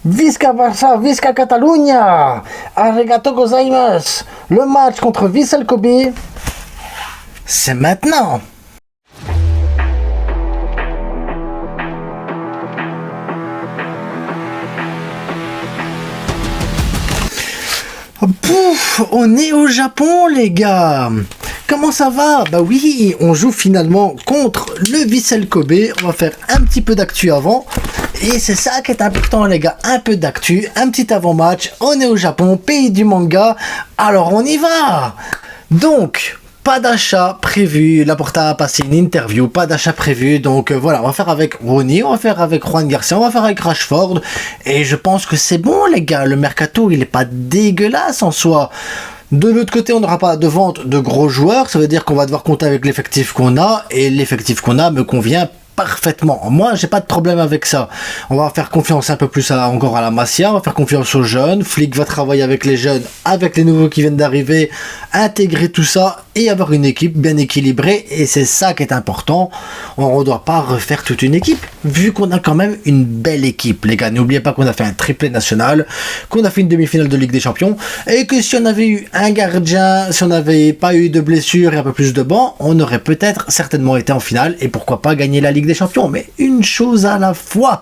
Visca Barça, Visca Catalunya, Arigato gozaimasu. Le match contre Vissel Kobe, c'est maintenant. Pouf, on est au Japon les gars. Comment ça va? Bah oui, on joue finalement contre le Vissel Kobe. On va faire un petit peu d'actu avant. Et c'est ça qui est important les gars, un peu d'actu, un petit avant-match. On est au Japon, pays du manga. Alors on y va. Donc, pas d'achat prévu. Laporta a passé une interview, pas d'achat prévu. Donc voilà, on va faire avec Ronnie, on va faire avec Juan Garcia, on va faire avec Rashford. Et je pense que c'est bon les gars, le mercato il est pas dégueulasse en soi. De l'autre côté, on n'aura pas de vente de gros joueurs, ça veut dire qu'on va devoir compter avec l'effectif qu'on a, et l'effectif qu'on a me convient parfaitement. Moi, j'ai pas de problème avec ça. On va faire confiance un peu plus encore à la Masia, on va faire confiance aux jeunes. Flick va travailler avec les jeunes, avec les nouveaux qui viennent d'arriver, intégrer tout ça et avoir une équipe bien équilibrée. Et c'est ça qui est important. On ne doit pas refaire toute une équipe, vu qu'on a quand même une belle équipe. Les gars, n'oubliez pas qu'on a fait un triplé national, qu'on a fait une demi-finale de Ligue des Champions, et que si on avait eu un gardien, si on n'avait pas eu de blessures et un peu plus de bancs, on aurait peut-être certainement été en finale, et pourquoi pas gagner la Ligue des Champions. Mais une chose à la fois.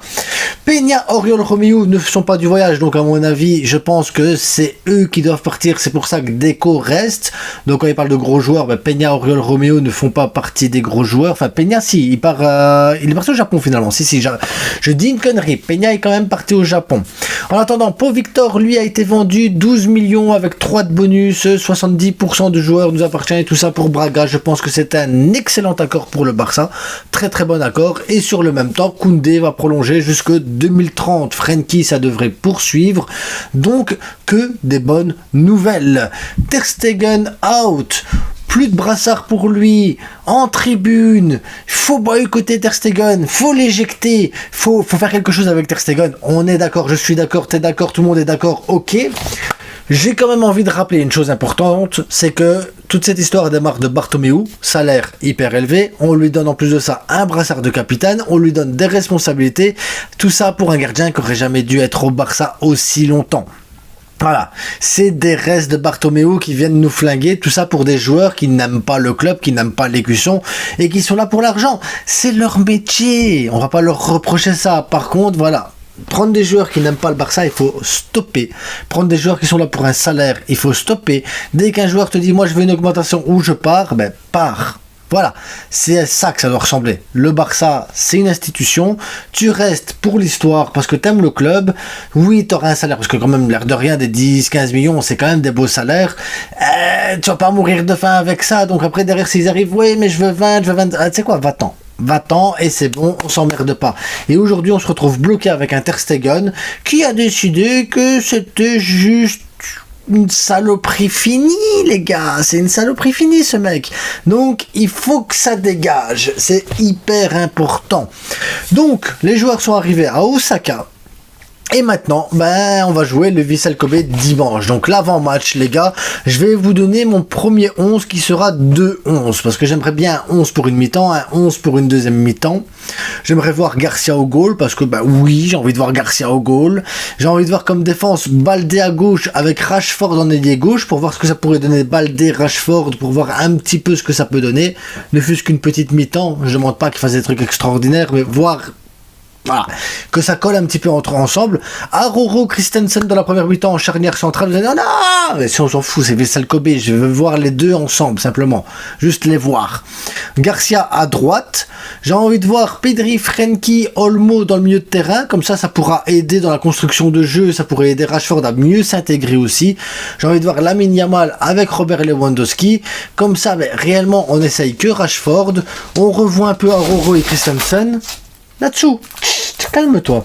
Peña, Oriol Romeu ne sont pas du voyage, donc à mon avis, je pense que c'est eux qui doivent partir. C'est pour ça que Deco reste. Donc quand il parle de gros joueurs, ben Peña, Oriol Romeu ne font pas partie des gros joueurs. Enfin, Peña, si, il est parti au Japon finalement. Si, je dis une connerie. Peña est quand même parti au Japon. En attendant, Pau Victor, lui, a été vendu 12 millions avec 3 de bonus, 70% de joueurs nous appartient et tout ça pour Braga. Je pense que c'est un excellent accord pour le Barça. Très très bon accord. Et sur le même temps, Koundé va prolonger jusque 2030. Frenkie, ça devrait poursuivre. Donc, que des bonnes nouvelles. Ter Stegen out. Plus de brassard pour lui, en tribune, faut boycotter Ter Stegen, faut l'éjecter, faut faire quelque chose avec Ter Stegen. On est d'accord, je suis d'accord, t'es d'accord, tout le monde est d'accord, ok. J'ai quand même envie de rappeler une chose importante, c'est que toute cette histoire démarre de Bartomeu, salaire hyper élevé, on lui donne en plus de ça un brassard de capitaine, on lui donne des responsabilités, tout ça pour un gardien qui aurait jamais dû être au Barça aussi longtemps. Voilà, c'est des restes de Bartomeu qui viennent nous flinguer, tout ça pour des joueurs qui n'aiment pas le club, qui n'aiment pas l'écusson et qui sont là pour l'argent. C'est leur métier, on va pas leur reprocher ça. Par contre, voilà, prendre des joueurs qui n'aiment pas le Barça, il faut stopper. Prendre des joueurs qui sont là pour un salaire, il faut stopper. Dès qu'un joueur te dit, moi je veux une augmentation ou je pars, ben pars. Voilà, c'est ça que ça doit ressembler. Le Barça, c'est une institution. Tu restes pour l'histoire parce que t'aimes le club. Oui, t'auras un salaire parce que quand même, l'air de rien, des 10-15 millions, c'est quand même des beaux salaires. Tu vas pas mourir de faim avec ça. Donc après, derrière, s'ils arrivent, oui, mais je veux 20. Tu sais quoi, va-t'en. Va-t'en et c'est bon, on s'emmerde pas. Et aujourd'hui, on se retrouve bloqué avec un Ter Stegen qui a décidé que c'était juste une saloperie finie, les gars. C'est une saloperie finie, ce mec. Donc, il faut que ça dégage. C'est hyper important. Donc, les joueurs sont arrivés à Osaka. Et maintenant, on va jouer le Vissel Kobe dimanche. Donc l'avant-match, les gars, je vais vous donner mon premier 11 qui sera 2-11. Parce que j'aimerais bien un 11 pour une mi-temps, un 11 pour une deuxième mi-temps. J'aimerais voir Garcia au goal, parce que oui, j'ai envie de voir Garcia au goal. J'ai envie de voir comme défense Baldé à gauche avec Rashford en ailier gauche, pour voir ce que ça pourrait donner Baldé, Rashford, pour voir un petit peu ce que ça peut donner. Ne fût-ce qu'une petite mi-temps, je ne demande pas qu'il fasse des trucs extraordinaires, mais voir... Voilà, que ça colle un petit peu ensemble. Aroro Christensen dans la première mi-temps en charnière centrale. Vous allez dire non, mais si on s'en fout, c'est Vissel Kobe. Je veux voir les deux ensemble, simplement. Juste les voir. Garcia à droite. J'ai envie de voir Pedri, Frenkie, Olmo dans le milieu de terrain. Comme ça pourra aider dans la construction de jeu. Ça pourrait aider Rashford à mieux s'intégrer aussi. J'ai envie de voir Lamine Yamal avec Robert Lewandowski. Comme ça, réellement, on essaye que Rashford. On revoit un peu Aroro et Christensen. Là-dessous, calme-toi.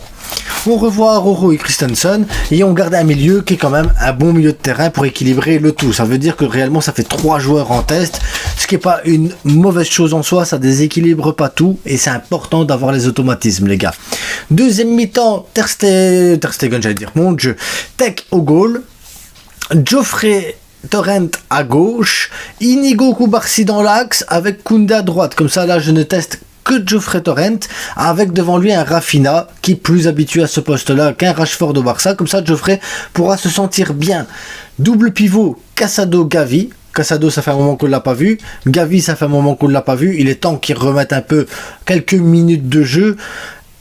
On revoit Aroro et Christensen et on garde un milieu qui est quand même un bon milieu de terrain pour équilibrer le tout. Ça veut dire que réellement ça fait 3 joueurs en test, ce qui n'est pas une mauvaise chose en soi, ça déséquilibre pas tout et c'est important d'avoir les automatismes, les gars. Deuxième mi-temps, Ter Stegen, j'allais dire, mon Dieu, Tech au goal, Geoffrey Torrent à gauche, Inigo Koubarsi dans l'axe avec Koundé à droite. Comme ça là je ne teste que Geoffrey Torrent, avec devant lui un Rafinha qui est plus habitué à ce poste-là qu'un Rashford au Barça. Comme ça, Geoffrey pourra se sentir bien. Double pivot, Casado-Gavi. Casado, ça fait un moment qu'on ne l'a pas vu. Gavi, ça fait un moment qu'on ne l'a pas vu. Il est temps qu'ils remettent un peu quelques minutes de jeu.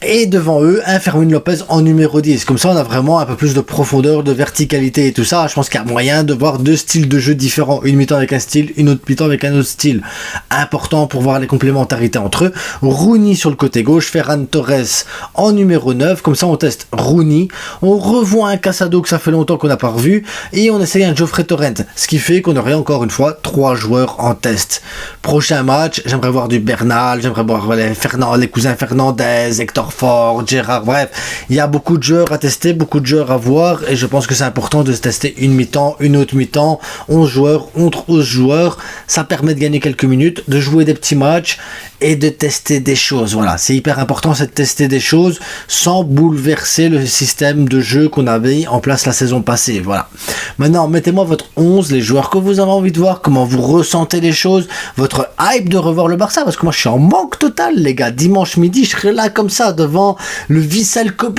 Et devant eux, un Fermín López en numéro 10. Comme ça, on a vraiment un peu plus de profondeur, de verticalité et tout ça. Je pense qu'il y a moyen de voir deux styles de jeu différents. Une mi-temps avec un style, une autre mi-temps avec un autre style. Important pour voir les complémentarités entre eux. Rooney sur le côté gauche, Ferran Torres en numéro 9. Comme ça, on teste Rooney. On revoit un Casado que ça fait longtemps qu'on n'a pas revu. Et on essaye un Geoffrey Torrent. Ce qui fait qu'on aurait encore une fois 3 joueurs en test. Prochain match, j'aimerais voir du Bernal, j'aimerais voir les cousins Fernandez, Hector Ford, Gérard, bref, il y a beaucoup de joueurs à tester, beaucoup de joueurs à voir, et je pense que c'est important de se tester une mi-temps, une autre mi-temps, 11 joueurs, contre 11 joueurs, ça permet de gagner quelques minutes, de jouer des petits matchs, et de tester des choses, voilà, c'est hyper important, c'est de tester des choses, sans bouleverser le système de jeu qu'on avait en place la saison passée, voilà. Maintenant, mettez-moi votre 11, les joueurs que vous avez envie de voir, comment vous ressentez les choses, votre hype de revoir le Barça, parce que moi je suis en manque total, les gars, dimanche midi, je serai là comme ça, devant le Vissel Kobe,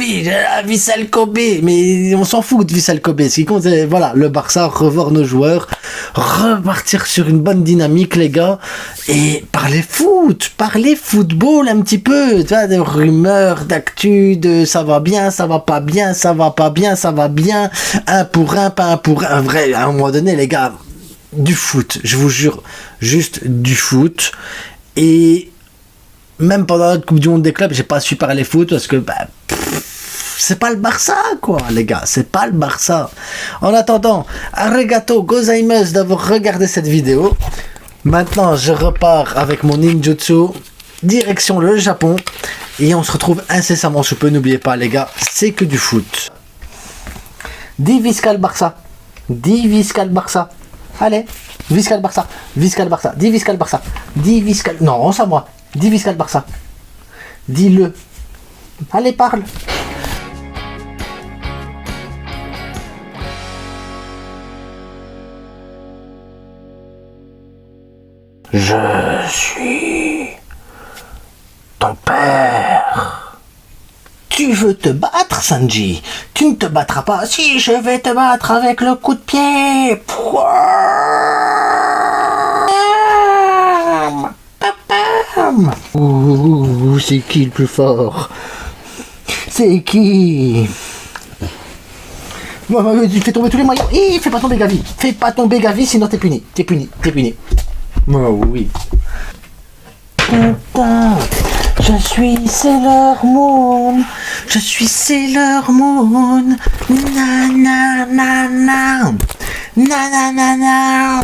mais on s'en fout de Vissel Kobe, ce qui compte c'est, voilà, le Barça, revoir nos joueurs, repartir sur une bonne dynamique les gars, et parler football un petit peu, tu vois, des rumeurs, d'actu, de ça va bien, ça va pas bien, ça va pas bien, ça va bien, un pour un, pas un pour un, vrai, à un moment donné les gars, du foot, je vous jure, juste du foot, et même pendant la Coupe du Monde des clubs, j'ai pas su parler foot parce que c'est pas le Barça, quoi, les gars. C'est pas le Barça. En attendant, arigato gozaimasu d'avoir regardé cette vidéo. Maintenant, je repars avec mon ninjutsu direction le Japon. Et on se retrouve incessamment sous peu. N'oubliez pas, les gars, c'est que du foot. Dis Visca le Barça. Dis Visca le Barça. Allez, Visca le Barça. Visca le Barça. Dis Visca le Barça. Dis Visca. Non, c'est à moi. Dis Visca le Barça. Dis-le. Allez, parle. Je suis ton père. Tu veux te battre, Sanji? Tu ne te battras pas. Si, je vais te battre avec le coup de pied. Ouh, c'est qui le plus fort? C'est qui? Tu fais tomber tous les moyens. Fais pas tomber Gavi. Fais pas tomber Gavi, sinon t'es puni. T'es puni. Oh oui. Je suis Sailor Moon. Je suis Sailor Moon. Na na na na. Na na na na.